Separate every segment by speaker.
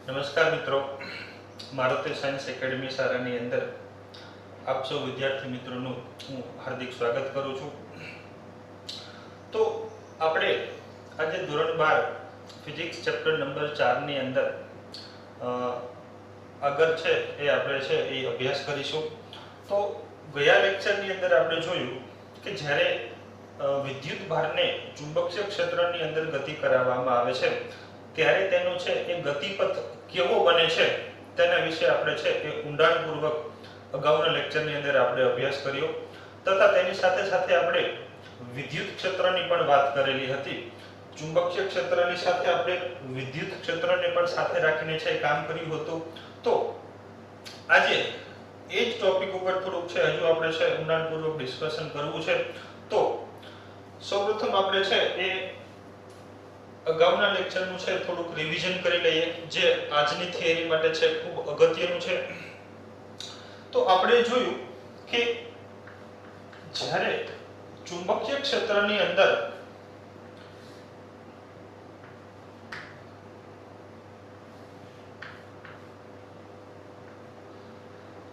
Speaker 1: નમસ્કાર મિત્રો, Maruti science academy શાળાની અંદર આપ સૌ વિદ્યાર્થી મિત્રોનું હું હાર્દિક સ્વાગત કરું છું. તો આપણે આજે ધોરણ 12 ફિઝિક્સ ચેપ્ટર નંબર 4 ની અંદર આગળ છે એ આપણે છે એ અભ્યાસ કરીશું. તો ગયા લેક્ચરની અંદર આપણે જોયું કે જ્યારે વિદ્યુત ભારને ચુંબકીય ક્ષેત્રની અંદર ગતિ કરાવવામાં આવે છે ત્યારે તેનો છે એ ગતિપથ કેવો બને છે તેના વિશે આપણે છે એ ઊંડાણપૂર્વક અગાઉના લેક્ચરની અંદર આપણે અભ્યાસ કર્યો તથા તેની સાથે સાથે આપણે વિદ્યુત ક્ષેત્રની પણ વાત કરેલી હતી. ચુંબકીય ક્ષેત્રની સાથે આપણે વિદ્યુત ક્ષેત્રને પણ સાથે રાખીને છે કામ કર્યું હતું. તો આજે એ જ ટોપિક ઉપર થોડુંક છે હજુ આપણે છે ઊંડાણપૂર્વક ડિસ્કશન કરવું છે. તો સૌપ્રથમ આપણે છે એ અગાઉના લેક્ચરનું છે થોડુંક રિવિઝન કરી લઈએ જે આજની થિયરી માટે છે ખૂબ અગત્યનું છે. તો આપણે જોયું કે જ્યારે ચુંબકીય ક્ષેત્રની અંદર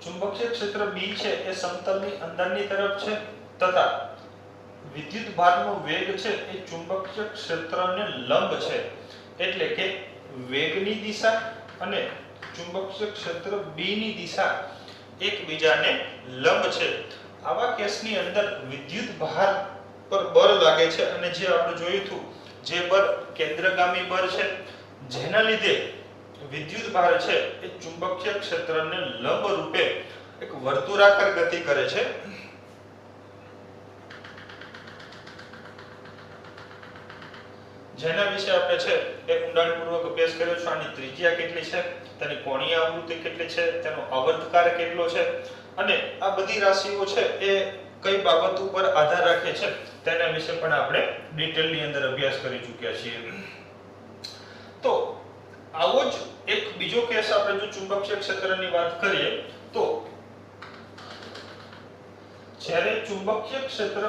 Speaker 1: ચુંબકીય ક્ષેત્ર B છે એ સમતલની અંદરની તરફ છે તથા વિદ્યુત ભારનો વેગ છે એ ચુંબકીય ક્ષેત્રને લંબ છે, એટલે કે વેગની દિશા અને ચુંબકીય ક્ષેત્ર B ની દિશા એકબીજાને લંબ છે. આવા કેસની અંદર વિદ્યુત ભાર પર બળ લાગે છે અને જે આપણે જોયું હતું જે બળ કેન્દ્રગામી બળ છે જેના લીધે વિદ્યુત ભાર છે એ ચુંબકીય ક્ષેત્રને લંબ રૂપે એક વર્તુળાકાર ગતિ કરે છે. જેના વિશે આપણે છે એક ઊંડાણપૂર્વક અભ્યાસ કર્યો છે. આની ત્રિજ્યા કેટલી છે, તેની કોણીય આવૃત્તિ કેટલી છે, તેનો આવર્તકાર કેટલો છે અને આ બધી રાશિઓ છે એ કઈ બાબત ઉપર આધાર રાખે છે તેના વિશે પણ આપણે ડિટેલની અંદર અભ્યાસ કરી ચૂક્યા છીએ. તો આવો જ એક બીજો કેસ આપણે જો ચુંબકીય ક્ષેત્રની વાત કરીએ તો જ્યારે ચુંબકીય ક્ષેત્ર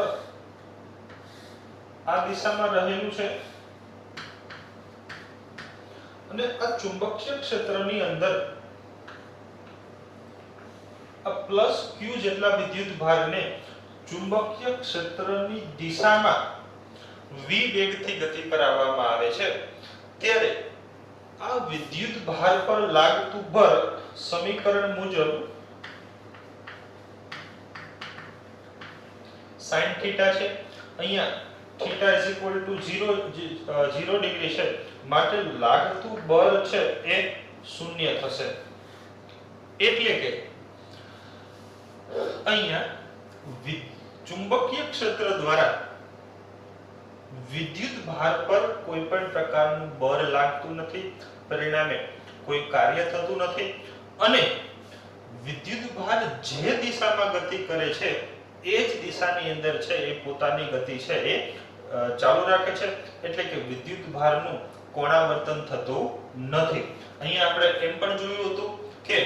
Speaker 1: આ દિશામાં રહેલું છે અને આ ચુંબકીય ક્ષેત્રની અંદર આ પ્લસ q જેટલા વિદ્યુત ભારને ચુંબકીય ક્ષેત્રની દિશામાં v વેગથી ગતિ કરાવવામાં આવે છે ત્યારે આ વિદ્યુત ભાર પર લાગતું બળ સમીકરણ મુજબ sin થીટા છે. અહીંયા થીટા 0 ડિગ્રી છે માટે લાગતું બળ છે એ શૂન્ય થશે. એટલે કે અહીંયા ચુંબકીય ક્ષેત્ર દ્વારા વિદ્યુત ભાર પર કોઈ પણ પ્રકારનું બળ લાગતું નથી, પરિણામે કોઈ કાર્ય થતું નથી અને વિદ્યુત ભાર જે દિશામાં ગતિ કરે છે એ જ દિશાની અંદર છે એ પોતાની ગતિ છે એ ચાલુ રાખે છે. એટલે કે વિદ્યુત ભારનું કોણાવર્તન થતું નથી. અહીંયા આપણે એમ પણ જોયું હતું કે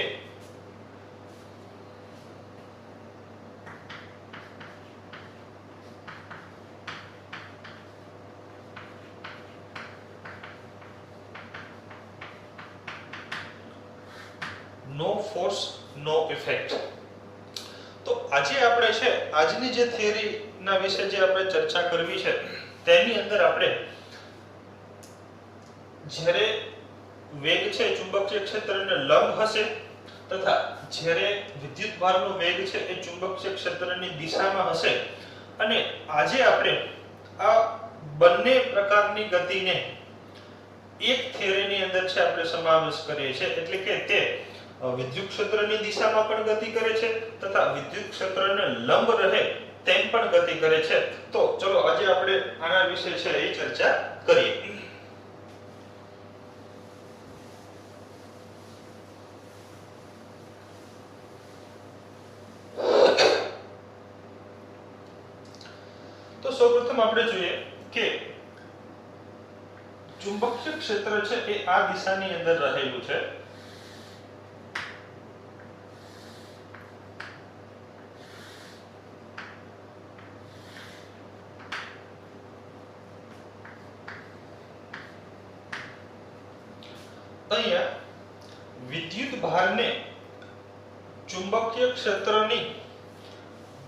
Speaker 1: નો ફોર્સ નો ઇફેક્ટ. તો આજે આપણે છે આજની જે થિયરી ના વિશે જે આપણે ચર્ચા કરવી છે તેની અંદર આપણે જ્યારે વેગ છે ચુંબકીય ક્ષેત્રને લંબ હશે તથા જ્યારે વિદ્યુત ભારનો વેગ છે એ ચુંબકીય ક્ષેત્રની દિશામાં હશે અને આજે આપણે આ બંને પ્રકારની ગતિને એક થિયરીની અંદર છે આપણે સમાવેશ કરીએ છીએ. એટલે કે તે વિદ્યુત ક્ષેત્રની દિશામાં પણ ગતિ કરે છે તથા વિદ્યુત ક્ષેત્રને લંબ રહે તેમ પણ ગતિ કરે છે. તો ચલો આજે આપણે આના વિશે છે એ ચર્ચા કરીએ. તો સૌપ્રથમ આપણે જોઈએ કે ચુંબકીય ક્ષેત્ર છે એ આ દિશાની અંદર રહેલું છે. અહીંયા વિદ્યુત ભારને ચુંબકીય ક્ષેત્રની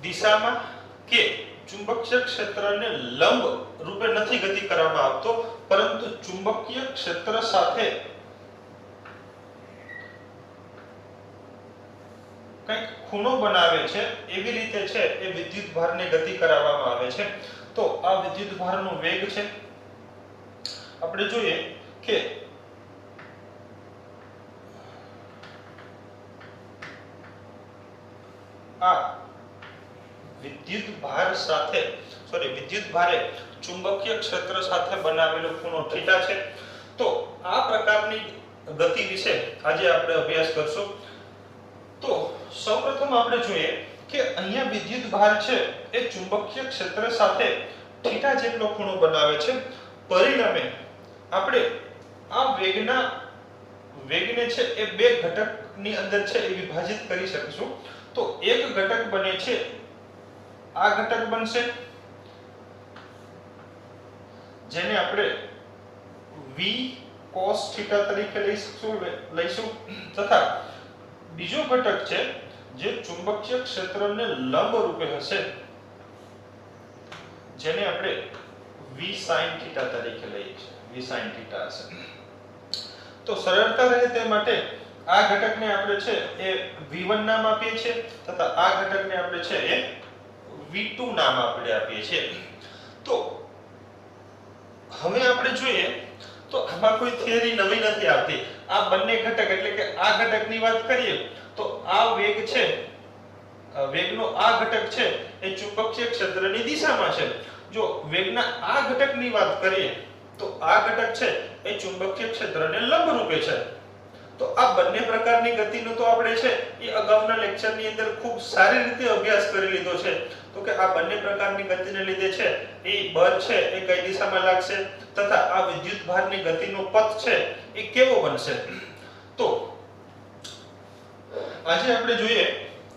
Speaker 1: દિશામાં કે ચુંબકીય ક્ષેત્રને લંબ રૂપે નથી ગતિ કરવામાં આવતો, પરંતુ ચુંબકીય ક્ષેત્ર સાથે કંઈક ખૂણો બનાવે છે એવી રીતે છે એ વિદ્યુત ભારને ગતિ કરાવવામાં આવે છે. તો આ વિદ્યુત ભારનો વેગ છે. આપણે જોઈએ કે આ વિદ્યુત ભારે ચુંબકીય ક્ષેત્ર સાથે બનાવેલો ખૂણો થીટા છે. તો આ પ્રકારની ગતિ વિશે આજે આપણે અભ્યાસ કરશું. તો સૌપ્રથમ આપણે જોઈએ કે અહીંયા વિદ્યુત ભાર છે એ ચુંબકીય ક્ષેત્ર સાથે થીટા જેટલો ખૂણો બનાવે છે. પરિણામે આપણે આ વેગને છે એ બે ઘટકની અંદર છે એ વિભાજિત કરી શકીશું. તો એક ઘટક બને છે આ ઘટક બનશે, જેને આપણે v cos θ તરીકે લઈશું તથા બીજો ઘટક છે જે ચુંબકીય ક્ષેત્રને લંબ રૂપે હશે, જેને આપણે v sin θ તરીકે લઈશું. v sin θ હશે. તો સરળતા રહે તે માટે આ ઘટકને આપણે છે એ v1 નામ આપીએ છીએ તથા આ ઘટકને આપણે છે એ v2 નામ આપીએ છીએ. તો હવે આપણે જોઈએ તો આમાં કોઈ થિયરી નવી નથી આવતી. આ બંને ઘટક એટલે કે આ ઘટકની વાત કરીએ તો આ વેગ છે, વેગનો આ ઘટક છે એ ચુંબકીય ક્ષેત્રની દિશામાં છે. જો વેગના આ ઘટકની વાત કરીએ તો આ ઘટક છે એ ચુંબકીય ક્ષેત્રને લંબ રૂપે છે. તો આ બંને પ્રકારની ગતિનો તો આપણે છે એ અગાઉના લેક્ચરની અંદર ખૂબ સારી રીતે અભ્યાસ કરી લીધો છે. તો કે આ બંને પ્રકારની ગતિને લીધે છે એ બળ છે એ કઈ દિશામાં લાગશે તથા આ વિદ્યુત ભારની ગતિનો પથ છે એ કેવો બનશે. તો આજે આપણે જોઈએ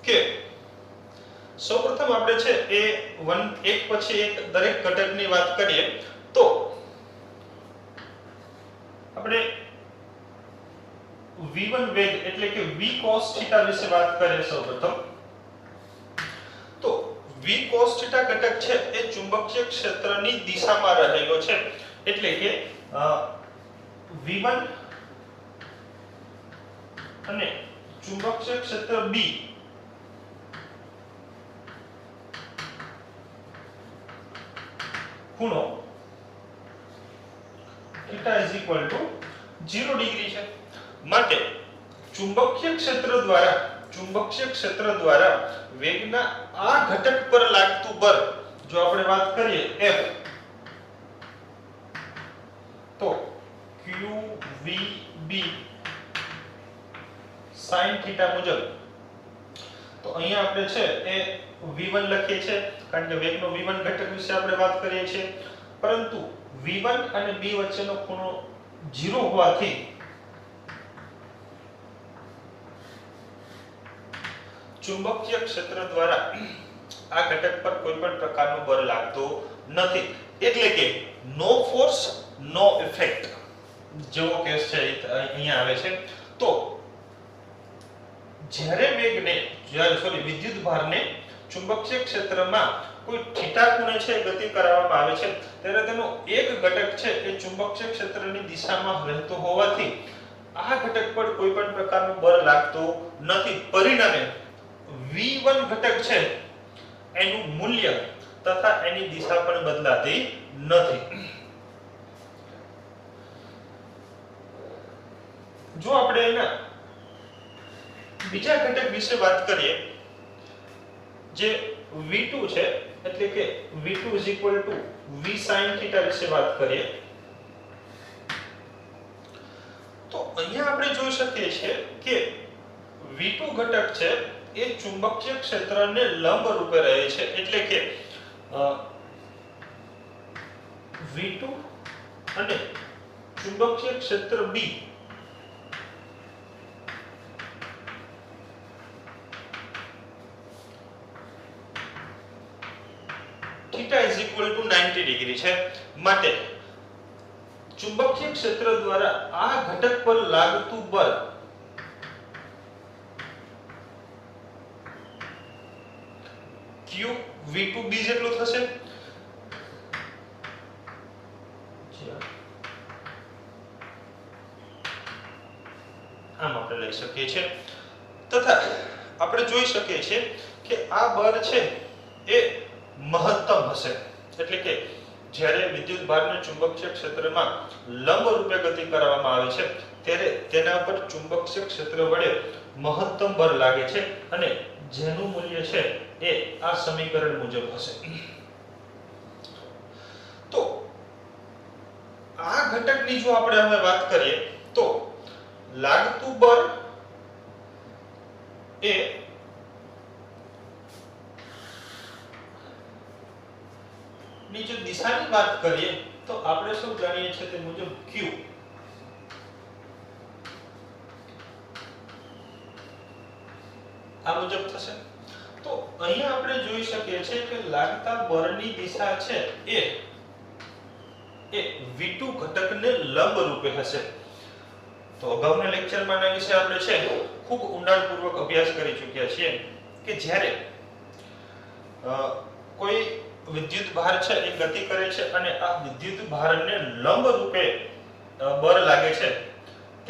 Speaker 1: કે સૌપ્રથમ આપણે છે એ એક પછી એક દરેક ઘટકની વાત કરીએ. તો આપણે v1 વેગ એટલે કે v cos θ વિશે વાત કરીએ સૌપ્રથમ. તો v cos θ ઘટક છે એ ચુંબકીય ક્ષેત્રની દિશામાં રહેલો છે, એટલે કે v1 અને ચુંબકીય ક્ષેત્ર b ખૂણો θ = 0 ડિગ્રી છે. માટે ચુંબકીય ક્ષેત્ર દ્વારા વેગના આ ઘટક પર લાગતું બળ જો આપણે વાત કરીએ F, તો qvb sin θ મુજબ, તો અહીંયા આપણે છે એ v1 લખીએ છીએ કારણ કે વેગનો v1 ઘટક વિશે આપણે વાત કરીએ છીએ. પરંતુ v1 અને b વચ્ચેનો ખૂણો 0 હોવાથી ચુંબકીય ક્ષેત્ર દ્વારા આ ઘટક પર કોઈ પણ પ્રકારનું બળ લાગતું નથી, એટલે કે નો ફોર્સ નો ઇફેક્ટ જેવો કેસ છે અહીંયા આવે છે. તો જ્યારે વિદ્યુત ભારને ચુંબકીય ક્ષેત્રમાં કોઈ થીટા ખૂણે છે ગતિ કરાવવામાં આવે છે ત્યારે તેનો એક ઘટક છે એ ચુંબકીય ક્ષેત્રની દિશામાં રહેતો હોવાથી આ ઘટક પર કોઈ પણ પ્રકારનું બળ લાગતું નથી. પરિણામે v1 ઘટક છે એનું મૂલ્ય તથા એની દિશા પણ બદલાતી નથી. જો આપણે એના બીજા ઘટક વિશે વાત કરીએ જે v2 છે એટલે કે v2 = v sin θ વિશે વાત કરીએ તો અહીંયા આપણે જોઈ શકીએ છીએ કે v2 ઘટક છે એ ચુંબકીય ક્ષેત્રને લંબ રૂપે રહે છે, એટલે કે v2 અને ચુંબકીય ક્ષેત્ર b θ = 90 ડિગ્રી છે. માટે ચુંબકીય ક્ષેત્ર દ્વારા આ ઘટક પર લાગતું બળ q v2b જેટલું થશે, આમ આપણે લઈ શકીએ છીએ, તથા આપણે જોઈ શકીએ છીએ કે આ બળ છે એ મહત્તમ હશે, એટલે કે જ્યારે વિદ્યુત ભારને ચુંબકીય ક્ષેત્રમાં લંબ રૂપે ગતિ કરવામાં આવે છે ત્યારે તેના પર ચુંબકીય ક્ષેત્ર વડે મહત્તમ બળ લાગે છે અને જેનું મૂલ્ય છે એ આ સમીકરણ મુજબ હશે. તો આ ઘટકની જો આપણે હવે વાત કરીએ તો લાગતું બળ એ ની જો દિશાની વાત કરીએ તો આપણે શું જાણીએ છીએ તે મુજબ q આ મુજબ થશે. તો અહીંયા આપણે જોઈ શકીએ છીએ કે લાગતા બળની દિશા છે એ v2 ઘટકને લંબ રૂપે હશે. તો અગાઉના લેક્ચરમાં આના વિશે આપણે છે ખૂબ ઊંડાણપૂર્વક અભ્યાસ કરી ચૂક્યા છીએ કે જ્યારે કોઈ વિદ્યુત ભાર છે એ ગતિ કરે છે અને આ વિદ્યુત ભારને લંબ રૂપે બળ લાગે છે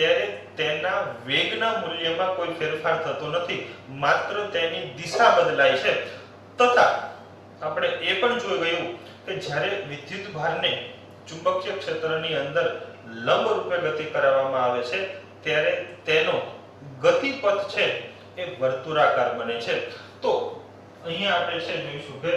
Speaker 1: ત્યારે તેના વેગના મૂલ્યમાં કોઈ ફેરફાર થતો નથી, માત્ર તેની દિશા બદલાય છે. તથા આપણે એ પણ જોઈ ગયું કે જ્યારે વિદ્યુત ભારને ચુંબકીય ક્ષેત્રની અંદર લંબ રૂપે ગતિ કરાવવામાં આવે છે ત્યારે તેનો ગતિપથ છે એ વર્તુળાકાર બને છે. તો અહીંયા આપણે છે જોઈશું કે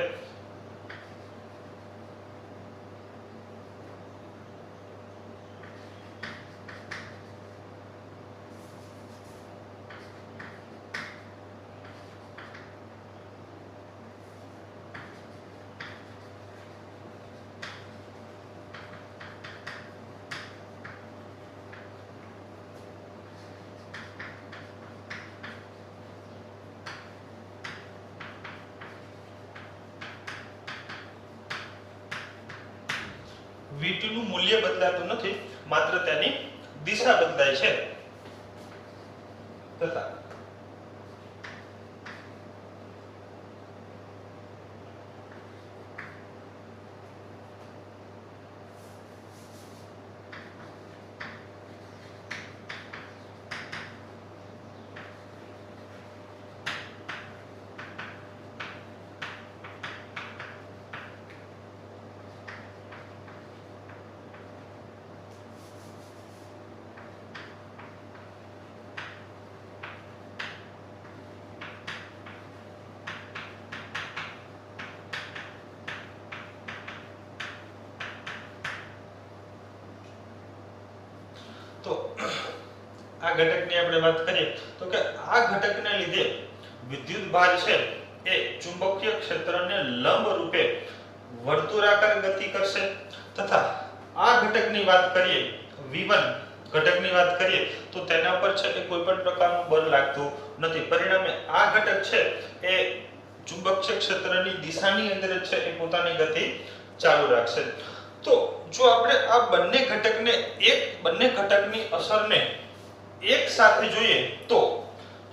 Speaker 1: v2 નું મૂલ્ય બદલાતું નથી, માત્ર તેની દિશા બદલાય છે. તથા તો આ ઘટકની આપણે વાત કરીએ તો કે આ ઘટકને લીધે વિદ્યુત ભાર છે એ ચુંબકીય ક્ષેત્રને લંબ રૂપે વર્તુળાકાર ગતિ કરશે. તથા આ ઘટકની વાત કરીએ v1 ઘટકની વાત કરીએ તો તેના પર છે કે કોઈ પણ પ્રકારનું બળ લાગતું નથી, પરિણામે આ ઘટક છે એ ચુંબકીય ક્ષેત્રની દિશાની અંદર છે એ પોતાની ગતિ ચાલુ રાખશે. તો જો આપણે આ બંને ઘટકની અસરને એક સાથે જોઈએ તો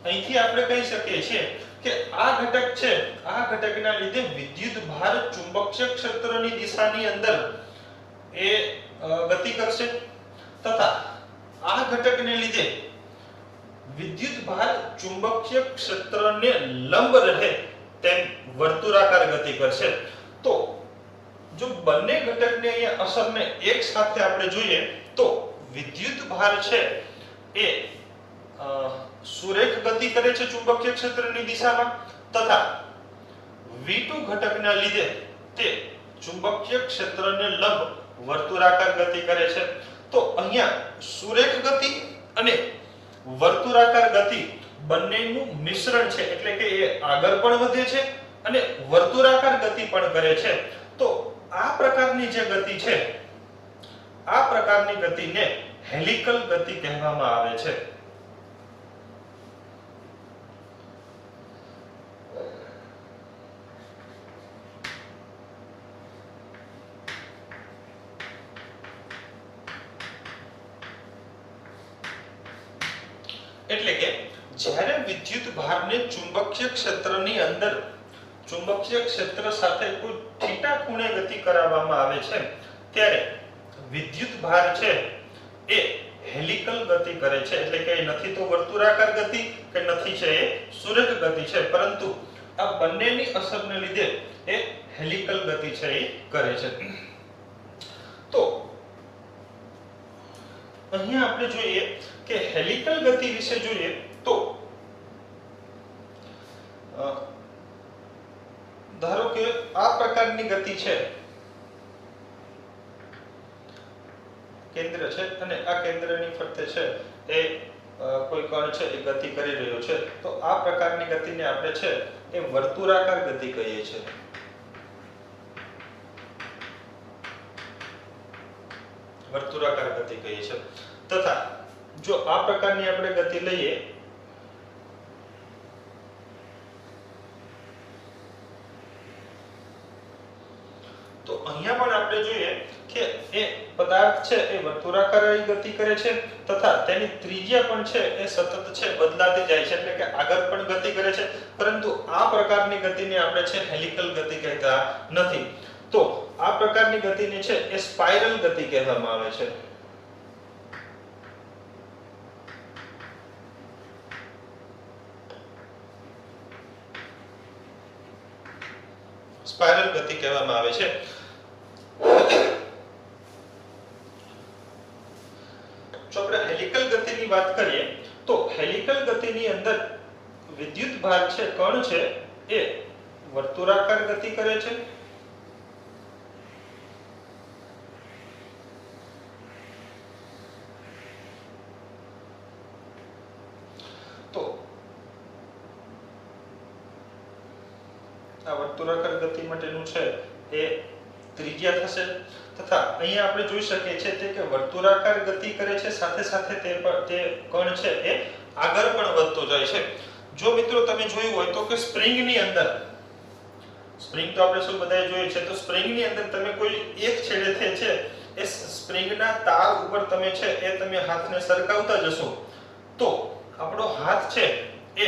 Speaker 1: અહીંથી આપણે કહી શકીએ છીએ કે આ ઘટક છે, આ ઘટકના લીધે વિદ્યુત ભાર ચુંબકીય ક્ષેત્રની દિશાની અંદર એ ગતિ કરશે, તથા આ ઘટકને લીધે વિદ્યુત ભાર ચુંબકીય ક્ષેત્રને લંબ રહે તેમ વર્તુળાકાર ગતિ કરશે. તો જો બંને ઘટકની અહીંયા અસરને એક સાથે આપણે જોઈએ તો વિદ્યુત ભાર છે એ સુરેખ ગતિ કરે છે ચુંબકીય ક્ષેત્રની દિશામાં, તથા v2 ઘટકના લીધે તે ચુંબકીય ક્ષેત્રને લંબ વર્તુળાકાર ગતિ કરે છે. તો અહીંયા સુરેખ ગતિ અને વર્તુળાકાર ગતિ બંનેનું મિશ્રણ છે, એટલે કે એ આગળ પણ વધે છે અને વર્તુળાકાર ગતિ પણ કરે છે. તો આ પ્રકારની જે ગતિ છે, આ પ્રકારની ગતિને હેલિકલ ગતિ કહેવામાં આવે છે. એટલે કે જ્યારે વિદ્યુત ભારને ચુંબકીય ક્ષેત્રની અંદર ચુંબકીય ક્ષેત્ર સાથે કોઈ થીટા ખૂણે ગતિ કરાવવામાં આવે છે ત્યારે વિદ્યુત ભાર છે એ હેલિકલ ગતિ કરે છે, એટલે કે નથી તો વર્તુળાકાર ગતિ કે નથી છે એ સુરેખ ગતિ છે, પરંતુ આ બંનેની અસરને લીધે એ હેલિકલ ગતિ છે એ કરે છે. તો અહીંયા આપણે જોઈએ કે હેલિકલ ગતિ વિશે જોઈએ તો ધારો કે આ પ્રકારની ગતિ છે, કેન્દ્ર છે અને આ કેન્દ્રની ફરતે છે એ કોઈ કણ છે એ ગતિ કરી રહ્યો છે, તો આ પ્રકારની ગતિને આપણે છે એ વર્તુળાકાર ગતિ કહીએ છીએ. વર્તુળાકાર ગતિ કહીએ છીએ. તથા જો આ પ્રકારની આપણે ગતિ લઈએ તો અહીંયા પણ આપણે જોઈએ કે એ પદાર્થ છે એ વર્તુળાકાર ગતિ કરે છે તથા તેની ત્રિજ્યા પણ છે એ સતત છે બદલાતી જાય છે, એટલે કે આગળ પણ ગતિ કરે છે, પરંતુ આ પ્રકારની ગતિને આપણે છે હેલિકલ ગતિ કહેતા નથી. તો આ પ્રકારની ગતિને છે એ સ્પાઇરલ ગતિ કહેવામાં આવે છે. સ્પાઇરલ ગતિ કહેવામાં આવે છે. જો આપણે હેલિકલ ગતિની વાત કરીએ તો હેલિકલ ગતિની અંદર વિદ્યુત ભાર છે કણ છે એ વર્તુળાકાર ગતિ કરે છે, તો આ વર્તુળાકાર ગતિ માટેનું છે એ ત્રિજ્યા થશે. તથા અહીંયા આપણે જોઈ શકીએ છીએ કે વર્તુળાકાર ગતિ કરે છે, સાથે સાથે તે કણ છે એ આગળ પણ વધતો જાય છે. જો મિત્રો તમે જોયું હોય તો કે સ્પ્રિંગની અંદર, સ્પ્રિંગ તો આપણે શું બધાએ જોયું છે, તો સ્પ્રિંગની અંદર તમે કોઈ એક છેડેથી છે એ સ્પ્રિંગના તાર ઉપર તમે છે એ તમે હાથને સરકાવતા જશો તો આપણો હાથ છે એ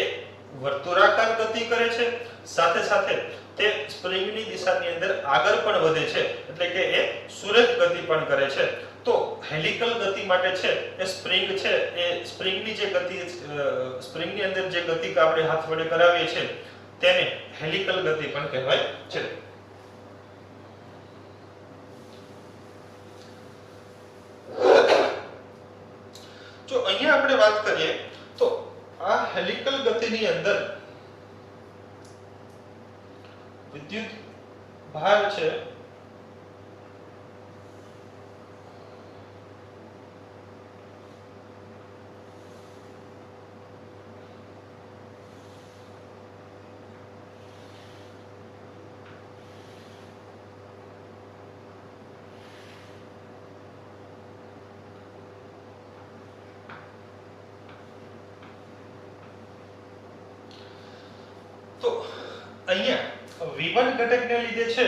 Speaker 1: વર્તુળાકાર ગતિ કરે છે, સાથે સાથે તે સ્પ્રિંગની દિશાની અંદર આગળ પણ વધે છે, એટલે કે એ સુરેખ ગતિ પણ કરે છે. તો હેલિકલ ગતિ માટે છે એ સ્પ્રિંગ છે એ સ્પ્રિંગની જે ગતિ સ્પ્રિંગની અંદર જે ગતિ આપણે હાથ વડે કરાવીએ છીએ તેને હેલિકલ ગતિ પણ કહેવાય છે. જો અહીંયા આપણે વાત કરીએ તો આ હેલિકલ ગતિની અંદર વિદ્યુત ભાર છે તો અહીંયા V1 ઘટકને લીધે છે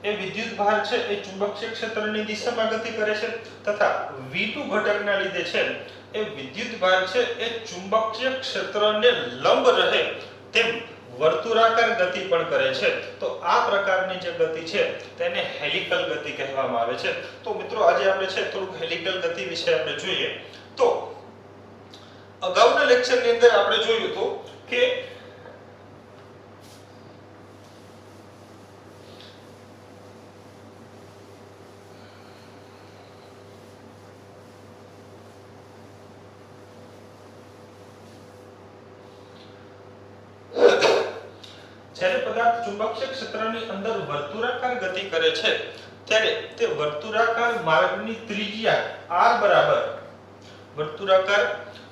Speaker 1: એ વિદ્યુત ભાર છે એ ચુંબકીય ક્ષેત્રની દિશામાં ગતિ કરે છે, તથા V2 ઘટકના લીધે છે એ વિદ્યુત ભાર છે એ ચુંબકીય ક્ષેત્રને લંબ રહે તેમ વર્તુળાકાર ગતિ પણ કરે છે. તો આ પ્રકારની જે ગતિ છે તેને હેલિકલ ગતિ કહેવામાં આવે છે. તો મિત્રો આજે આપણે છે થોડુંક હેલિકલ ગતિ વિશે આપણે જોઈએ. તો અગાઉના લેક્ચરની અંદર આપણે જોયું હતું કે જ્યારે પદાર્થ ચુંબકીય ક્ષેત્રની અંદર વર્તુળાકાર ગતિ કરે છે ત્યારે તે વર્તુળાકાર માર્ગની ત્રિજ્યા r બરાબર વર્તુળાકાર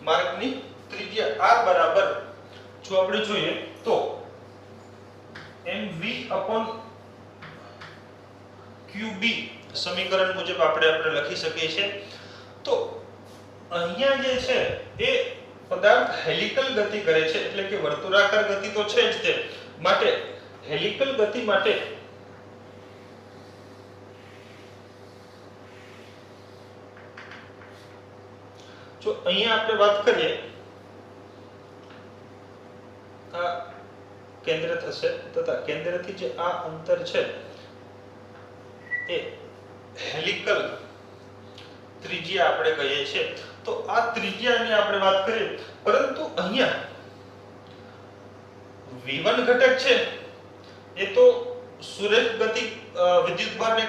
Speaker 1: માર્ગની ત્રિજ્યા r બરાબર જો આપણે જોઈએ તો mv/qb સમીકરણ મુજબ આપણે લખી શકીએ છીએ. તો અહીંયા જે છે એ પદાર્થ હેલિકલ ગતિ કરે છે, એટલે કે વર્તુળાકાર ગતિ તો છે જ તે માટે હેલિકલ ગતિ માટે જો અહીંયા આપણે વાત કરીએ કેન્દ્ર થશે તથા કેન્દ્રથી જે આ અંતર છે એ હેલિકલ ત્રિજ્યા આપણે કહીએ છીએ. તો આ ત્રિજ્યાની આપણે વાત કરીએ, પરંતુ અહીંયા v1 ઘટક છે એ તો સુરેખ ગતિ વિદ્યુત ભારને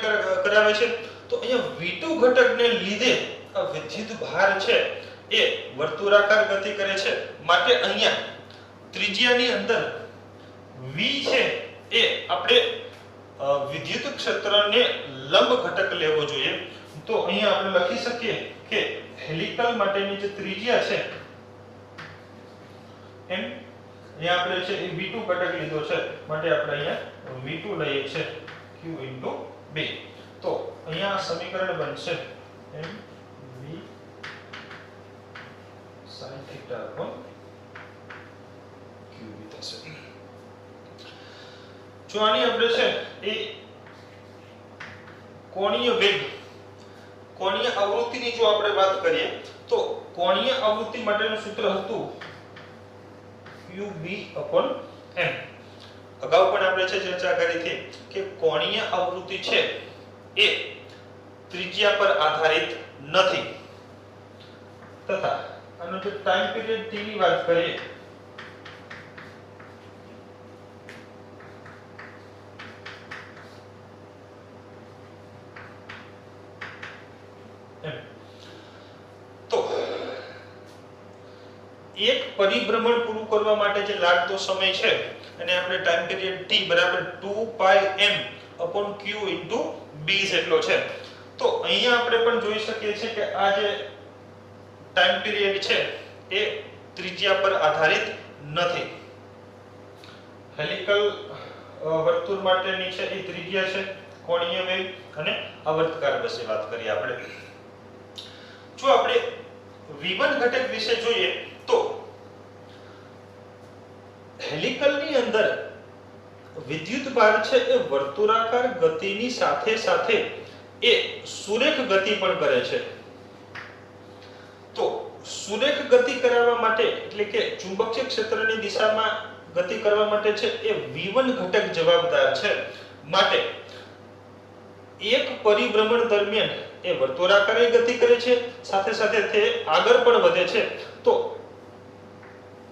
Speaker 1: કરાવે છે. તો અહીંયા v2 ઘટકને લીધે આ વિદ્યુત ભાર છે એ વર્તુળાકાર ગતિ કરે છે. માટે અહીંયા ત્રિજ્યાની અંદર v છે એ આપણે વિદ્યુત ક્ષેત્રને લંબ ઘટક લેવો જોઈએ. તો અહીંયા આપણે લખી શકીએ કે હેલિકલ માટેની જે ત્રિજ્યા છે એમ અહીંયા આપણે છે એ v2 ઘટક લીધો છે, માટે આપણે અહીંયા v2 લઈએ છે q * b. તો અહીંયા આ સમીકરણ બનશે m v sin θ qb થશે. જો આની આપણે છે એ કોણીય વેગ, કોણીય આવૃત્તિની જો આપણે વાત કરીએ તો કોણીય આવૃત્તિ માટેનું સૂત્ર હતું qb/m. અગાઉ પણ આપણે છે ચર્ચા કરી હતી કે કોણીય આવૃત્તિ છે એ ત્રિજ્યા પર આધારિત નથી તથા આનો જે ટાઈમ પીરિયડ t ની વાત કરીએ તો એક પરિભ્રમણ પૂરું કરવા માટે જે લાગતો સમય છે અને આપણે ટાઈમ પીરિયડ t બરાબર 2πm/q * b જેટલો છે. તો અહીંયા આપણે પણ જોઈ શકીએ છીએ કે આ જે ટાઈમ પીરિયડ છે એ ત્રિજ્યા પર આધારિત નથી. હેલિકલ વર્તુળ માટેની છે એ ત્રિજ્યા છે, કોણીય વેગ અને આવર્તકાર વિશે વાત કરીએ આપણે. જો આપણે v1 ઘટક વિશે જોઈએ તો હેલિકલની અંદર વિદ્યુત ભાર છે એ વર્તુળાકાર ગતિની સાથે સાથે એ સુરેખ ગતિ પણ કરે છે. તો સુરેખ ગતિ કરાવવા માટે એટલે કે ચુંબકીય ક્ષેત્રની દિશામાં ગતિ કરવા માટે છે એ v1 ઘટક જવાબદાર છે. માટે એક પરિભ્રમણ દરમિયાન એ વર્તુળાકારે ગતિ કરે છે, સાથે સાથે તે આગળ પણ વધે છે. તો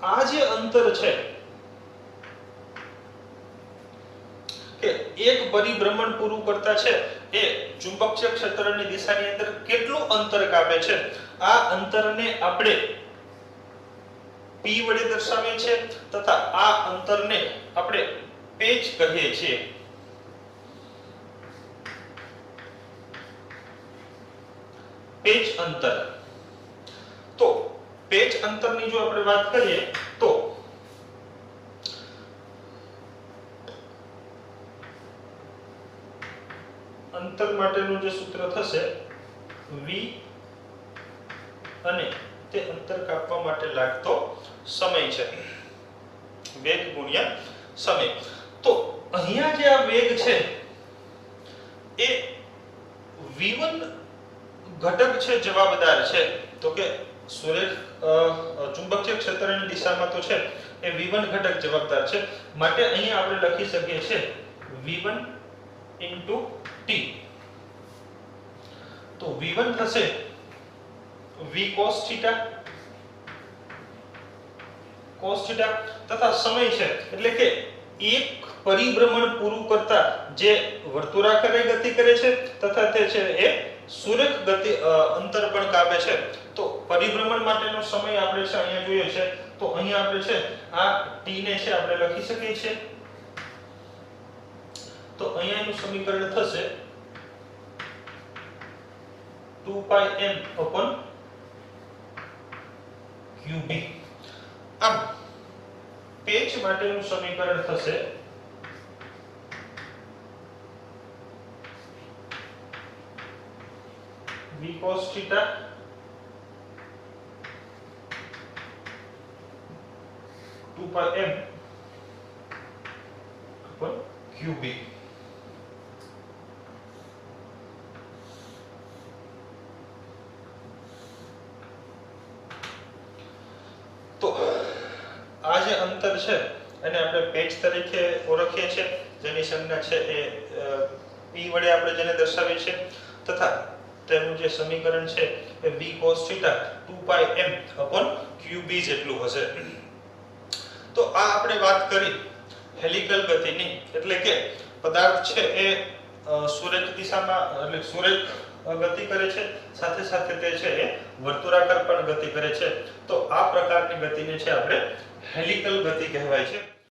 Speaker 1: આ જે અંતર છે કે એક પરિભ્રમણ પૂરું કરતા છે એ ચુંબકીય ક્ષેત્રની દિશાની અંદર કેટલું અંતર કાપે છે, આ અંતરને આપણે p વડે દર્શાવીએ છીએ તથા આ અંતરને આપણે પેચ કહીએ છીએ. પેચ અંતર. તો પેચ અંતરની જો આપણે વાત કરીએ તો અંતર માટેનું જે સૂત્ર થશે v અને તે અંતર કાપવા માટે લાગતો સમય છે, વેગ ગુણ્યા સમય. તો અહીંયા જે આ વેગ છે એ v1 ઘટક છે જવાબદાર છે. તો કે સુરેખ ચુંબકીય ક્ષેત્રની દિશામાં તો છે એ v1 ઘટક જવાબદાર છે. માટે અહીંયા આપણે લખી શકીએ છીએ v1 * t. તો v1 થશે v cos θ તથા સમય છે એટલે કે એક પરિભ્રમણ પૂરું કરતા જે વર્તુળાકારે ગતિ કરે છે તથા તે છે એ સુરેખ ગતિ અંતર પણ કાપે છે. તો પરિભ્રમણ માટેનો સમય આપણે છે અહીંયા જોઈએ છે. તો અહીંયા આપણે છે આ t ને છે આપણે લખી શકીએ છીએ. તો અહીંયાનું સમીકરણ થશે 2πm/qb. આમ પેચ માટેનું સમીકરણ થશે v cos θ 2πm/qb. તો આ જે અંતર છે એને આપણે પેચ તરીકે ઓળખીએ છીએ, જેની સંજ્ઞા છે એ p વડે આપણે જેને દર્શાવીએ છીએ, તથા તેનું જે સમીકરણ છે એ v cos θ 2πm/qb જેટલું હશે. તો આ આપણે વાત કરી હેલિકલ ગતિની, એટલે કે પદાર્થ છે એ સુરેખ દિશામાં એટલે સુરેખ ગતિ કરે છે, સાથે સાથે તે છે એ વર્તુળાકાર પણ ગતિ કરે છે. તો આ પ્રકારની ગતિને છે આપણે હેલિકલ ગતિ કહેવાય છે.